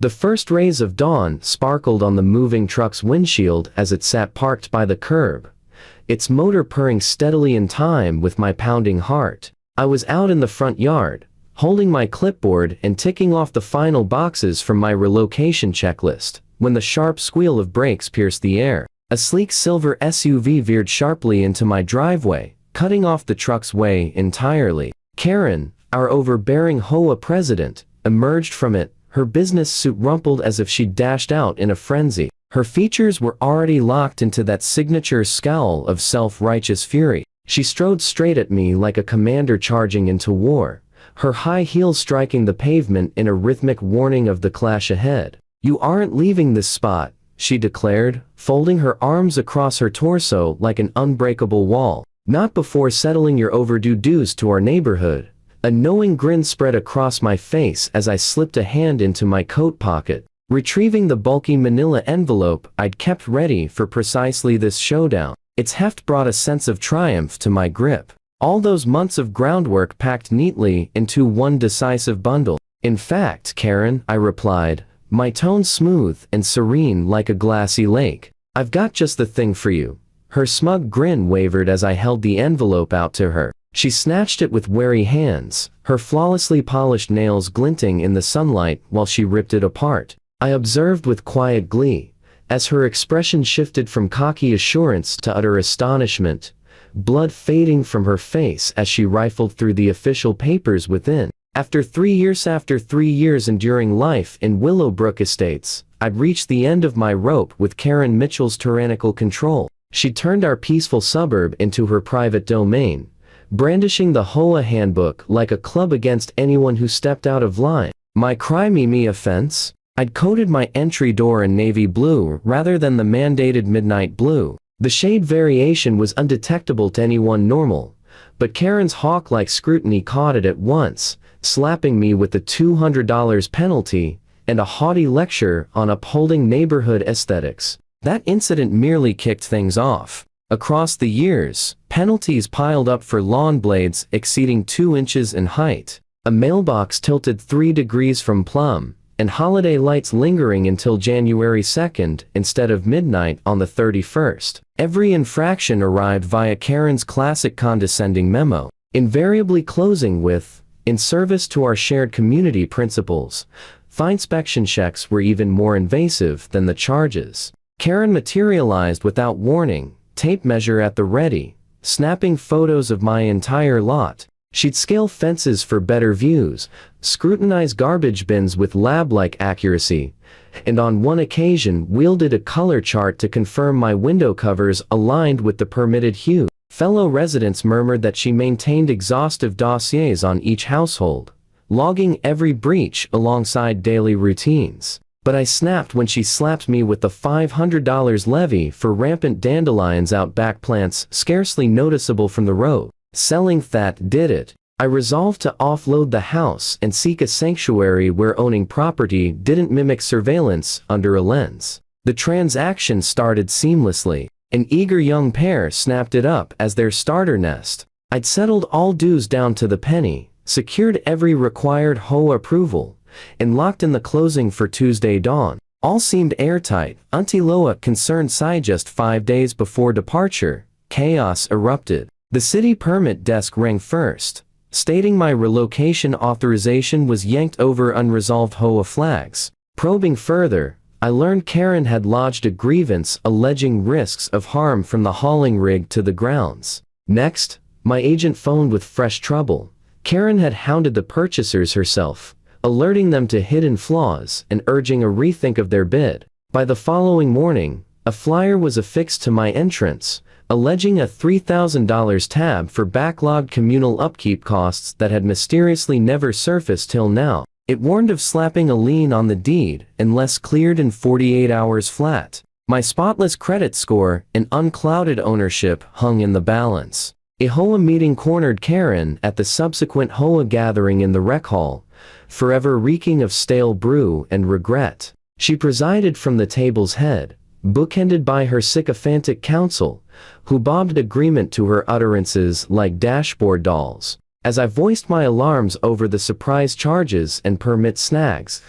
The first rays of dawn sparkled on the moving truck's windshield as it sat parked by the curb, its motor purring steadily in time with my pounding heart. I was out in the front yard, holding my clipboard and ticking off the final boxes from my relocation checklist, when the sharp squeal of brakes pierced the air. A sleek silver SUV veered sharply into my driveway, cutting off the truck's way entirely. Karen, our overbearing HOA president, emerged from it, her business suit rumpled as if she'd dashed out in a frenzy. Her features were already locked into that signature scowl of self-righteous fury. She strode straight at me like a commander charging into war, her high heels striking the pavement in a rhythmic warning of the clash ahead. "You aren't leaving this spot," she declared, folding her arms across her torso like an unbreakable wall. "Not before settling your overdue dues to our neighborhood." A knowing grin spread across my face as I slipped a hand into my coat pocket, retrieving the bulky manila envelope I'd kept ready for precisely this showdown. Its heft brought a sense of triumph to my grip. All those months of groundwork packed neatly into one decisive bundle. "In fact, Karen," I replied, my tone smooth and serene like a glassy lake, "I've got just the thing for you." Her smug grin wavered as I held the envelope out to her. She snatched it with wary hands, her flawlessly polished nails glinting in the sunlight while she ripped it apart. I observed with quiet glee, as her expression shifted from cocky assurance to utter astonishment, blood fading from her face as she rifled through the official papers within. After 3 years enduring life in Willowbrook Estates, I'd reached the end of my rope with Karen Mitchell's tyrannical control. She turned our peaceful suburb into her private domain, brandishing the HOA handbook like a club against anyone who stepped out of line. My cry-me offense? I'd coated my entry door in navy blue rather than the mandated midnight blue. The shade variation was undetectable to anyone normal, but Karen's hawk-like scrutiny caught it at once, slapping me with the $200 penalty and a haughty lecture on upholding neighborhood aesthetics. That incident merely kicked things off. Across the years, penalties piled up for lawn blades exceeding 2 inches in height, a mailbox tilted 3 degrees from plumb, and holiday lights lingering until January 2nd instead of midnight on the 31st. Every infraction arrived via Karen's classic condescending memo, invariably closing with, "In service to our shared community principles." Fine-spection checks were even more invasive than the charges. Karen materialized without warning, tape measure at the ready, snapping photos of my entire lot. She'd scale fences for better views, scrutinize garbage bins with lab-like accuracy, and on one occasion wielded a color chart to confirm my window covers aligned with the permitted hue. Fellow residents murmured that she maintained exhaustive dossiers on each household, logging every breach alongside daily routines. But I snapped when she slapped me with the $500 levy for rampant dandelions out back, plants scarcely noticeable from the road. Selling that did it. I resolved to offload the house and seek a sanctuary where owning property didn't mimic surveillance under a lens. The transaction started seamlessly. An eager young pair snapped it up as their starter nest. I'd settled all dues down to the penny, secured every required HOA approval, and locked in the closing for Tuesday dawn. All seemed airtight until Loa concerned sigh. Just 5 days before departure, chaos erupted. The city permit desk rang first, stating my relocation authorization was yanked over unresolved HOA flags. Probing further, I learned Karen had lodged a grievance alleging risks of harm from the hauling rig to the grounds. Next, my agent phoned with fresh trouble. Karen had hounded the purchasers herself, alerting them to hidden flaws and urging a rethink of their bid. By the following morning, a flyer was affixed to my entrance, alleging a $3,000 tab for backlogged communal upkeep costs that had mysteriously never surfaced till now. It warned of slapping a lien on the deed unless cleared in 48 hours flat. My spotless credit score and unclouded ownership hung in the balance. A HOA meeting cornered Karen at the subsequent HOA gathering in the rec hall, forever reeking of stale brew and regret. She presided from the table's head, bookended by her sycophantic counsel, who bobbed agreement to her utterances like dashboard dolls. As I voiced my alarms over the surprise charges and permit snags,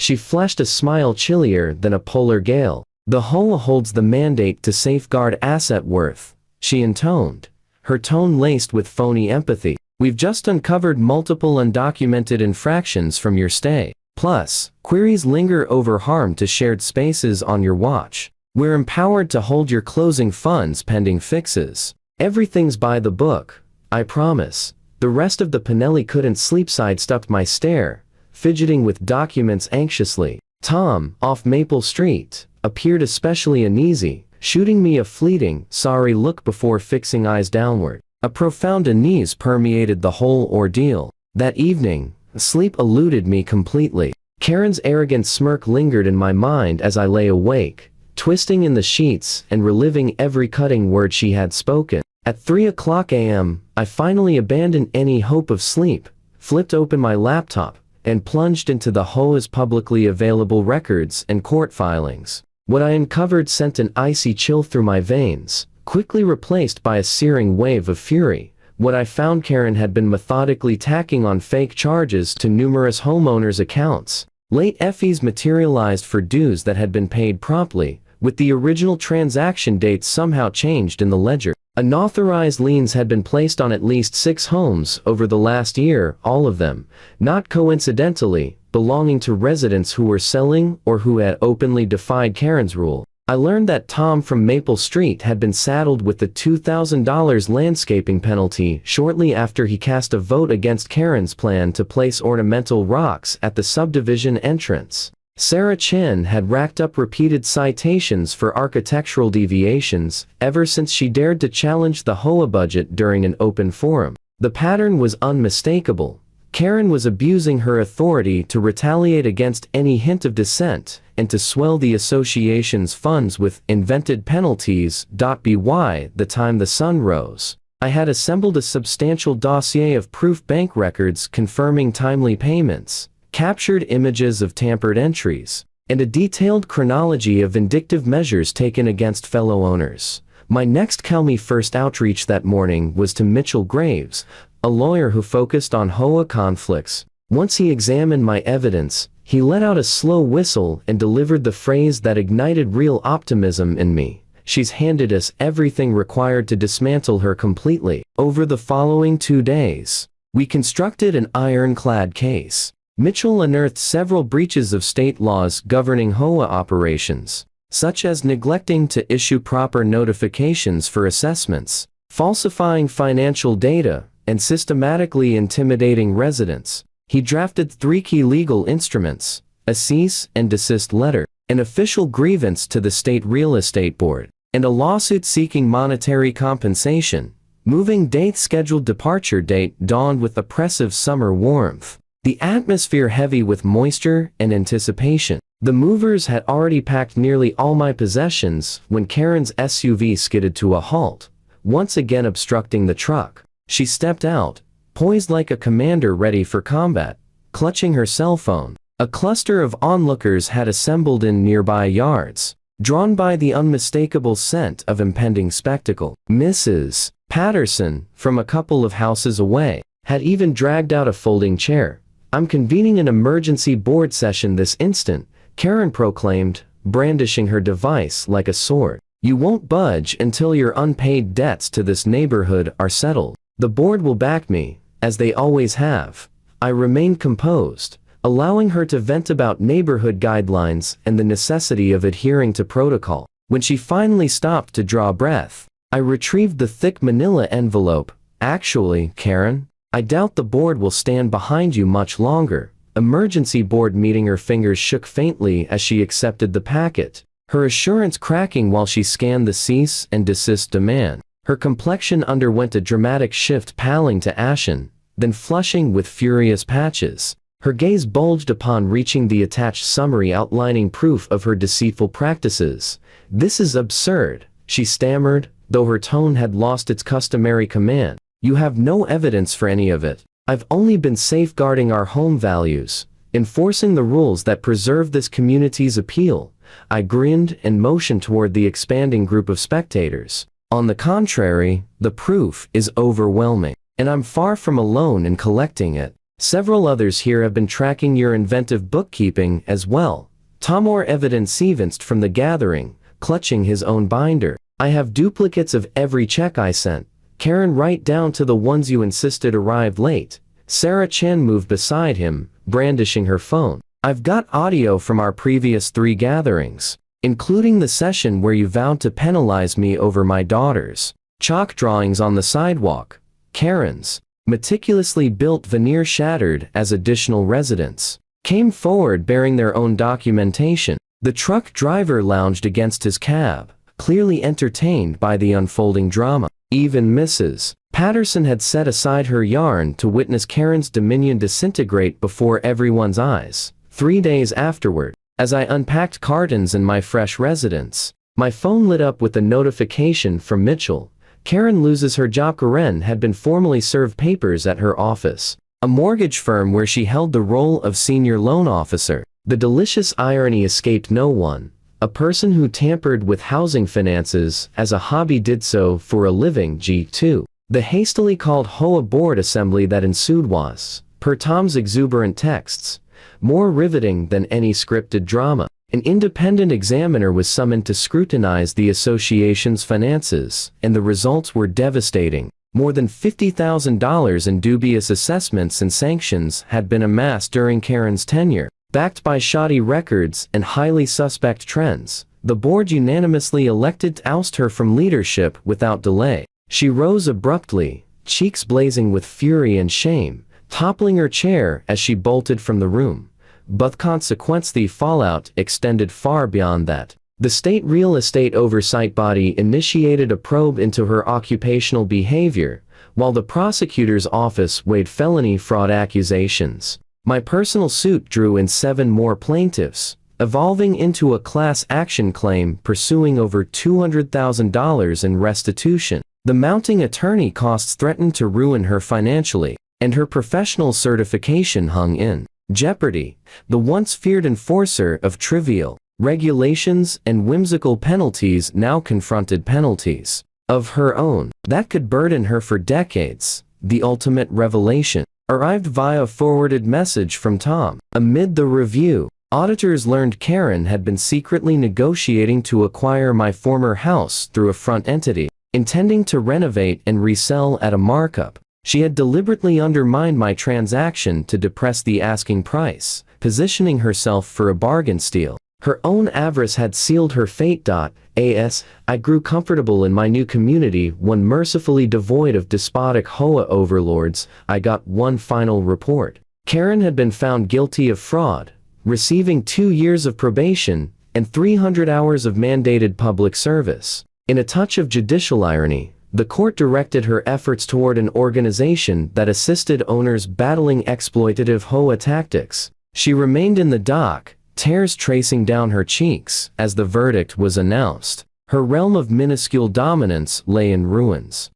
She flashed a smile chillier than a polar gale. "The HOA holds the mandate to safeguard asset worth," she intoned, her tone laced with phony empathy. "We've just uncovered multiple undocumented infractions from your stay. Plus, queries linger over harm to shared spaces on your watch. We're empowered to hold your closing funds pending fixes. Everything's by the book, I promise." The rest of the Pinelli couldn't sleep sidestepped my stare, fidgeting with documents anxiously. Tom, off Maple Street, appeared especially uneasy, shooting me a fleeting, sorry look before fixing eyes downward. A profound unease permeated the whole ordeal. That evening, sleep eluded me completely. Karen's arrogant smirk lingered in my mind as I lay awake, twisting in the sheets and reliving every cutting word she had spoken. At 3:00 a.m., I finally abandoned any hope of sleep, flipped open my laptop, and plunged into the HOA's publicly available records and court filings. What I uncovered sent an icy chill through my veins, quickly replaced by a searing wave of fury. What I found: Karen had been methodically tacking on fake charges to numerous homeowners' accounts. Late fees materialized for dues that had been paid promptly, with the original transaction dates somehow changed in the ledger. Unauthorized liens had been placed on at least 6 homes over the last year, all of them, not coincidentally, belonging to residents who were selling or who had openly defied Karen's rule. I learned that Tom from Maple Street had been saddled with the $2,000 landscaping penalty shortly after he cast a vote against Karen's plan to place ornamental rocks at the subdivision entrance. Sarah Chen had racked up repeated citations for architectural deviations ever since she dared to challenge the HOA budget during an open forum. The pattern was unmistakable. Karen was abusing her authority to retaliate against any hint of dissent and to swell the association's funds with invented penalties. By the time the sun rose, I had assembled a substantial dossier of proof bank records confirming timely payments, captured images of tampered entries, and a detailed chronology of vindictive measures taken against fellow owners. My next Calmy first outreach that morning was to Mitchell Graves, a lawyer who focused on HOA conflicts. Once he examined my evidence, he let out a slow whistle and delivered the phrase that ignited real optimism in me: "She's handed us everything required to dismantle her completely." Over the following 2 days, we constructed an ironclad case. Mitchell unearthed several breaches of state laws governing HOA operations, such as neglecting to issue proper notifications for assessments, falsifying financial data, and systematically intimidating residents. He drafted 3 key legal instruments: a cease and desist letter, an official grievance to the state real estate board, and a lawsuit seeking monetary compensation. Moving date scheduled departure date dawned with oppressive summer warmth, the atmosphere heavy with moisture and anticipation. The movers had already packed nearly all my possessions when Karen's SUV skidded to a halt, once again obstructing the truck. She stepped out, poised like a commander ready for combat, clutching her cell phone. A cluster of onlookers had assembled in nearby yards, drawn by the unmistakable scent of impending spectacle. Mrs. Patterson, from a couple of houses away, had even dragged out a folding chair. "I'm convening an emergency board session this instant," Karen proclaimed, brandishing her device like a sword. "You won't budge until your unpaid debts to this neighborhood are settled. The board will back me, as they always have." I remained composed, allowing her to vent about neighborhood guidelines and the necessity of adhering to protocol. When she finally stopped to draw breath, I retrieved the thick manila envelope. "Actually, Karen, I doubt the board will stand behind you much longer." Emergency board meeting. Her fingers shook faintly as she accepted the packet, her assurance cracking while she scanned the cease and desist demand. Her complexion underwent a dramatic shift, paling to ashen, then flushing with furious patches. Her gaze bulged upon reaching the attached summary outlining proof of her deceitful practices. "This is absurd," she stammered, though her tone had lost its customary command. "You have no evidence for any of it. I've only been safeguarding our home values, enforcing the rules that preserve this community's appeal." I grinned and motioned toward the expanding group of spectators. "On the contrary, the proof is overwhelming, and I'm far from alone in collecting it." Several others here have been tracking your inventive bookkeeping as well. Tamor evidenced from the gathering, clutching his own binder. I have duplicates of every check I sent. Karen, right down to the ones you insisted arrived late. Sarah Chen moved beside him, brandishing her phone. I've got audio from our previous 3 gatherings, including the session where you vowed to penalize me over my daughters. Chalk drawings on the sidewalk. Karen's meticulously built veneer shattered as additional residents came forward bearing their own documentation. The truck driver lounged against his cab, clearly entertained by the unfolding drama. Even Mrs. Patterson had set aside her yarn to witness Karen's dominion disintegrate before everyone's eyes. 3 days afterward, as I unpacked cartons in my fresh residence, my phone lit up with a notification from Mitchell. Karen loses her job. Karen had been formally served papers at her office, a mortgage firm where she held the role of senior loan officer. The delicious irony escaped no one. A person who tampered with housing finances as a hobby did so for a living. G2. The hastily called HOA board assembly that ensued was, per Tom's exuberant texts, more riveting than any scripted drama. An independent examiner was summoned to scrutinize the association's finances, and the results were devastating. More than $50,000 in dubious assessments and sanctions had been amassed during Karen's tenure. Backed by shoddy records and highly suspect trends, the board unanimously elected to oust her from leadership without delay. She rose abruptly, cheeks blazing with fury and shame, toppling her chair as she bolted from the room. But consequently, the fallout extended far beyond that. The state real estate oversight body initiated a probe into her occupational behavior, while the prosecutor's office weighed felony fraud accusations. My personal suit drew in 7 more plaintiffs, evolving into a class action claim pursuing over $200,000 in restitution. The mounting attorney costs threatened to ruin her financially, and her professional certification hung in jeopardy. The once feared enforcer of trivial regulations and whimsical penalties now confronted penalties of her own that could burden her for decades. The ultimate revelation arrived via forwarded message from Tom. Amid the review, auditors learned Karen had been secretly negotiating to acquire my former house through a front entity, intending to renovate and resell at a markup. She had deliberately undermined my transaction to depress the asking price, positioning herself for a bargain steal. Her own avarice had sealed her fate. As I grew comfortable in my new community, one mercifully devoid of despotic HOA overlords, I got one final report. Karen had been found guilty of fraud, receiving 2 years of probation and 300 hours of mandated public service. In a touch of judicial irony, the court directed her efforts toward an organization that assisted owners battling exploitative HOA tactics. She remained in the dock, tears tracing down her cheeks as the verdict was announced. Her realm of minuscule dominance lay in ruins.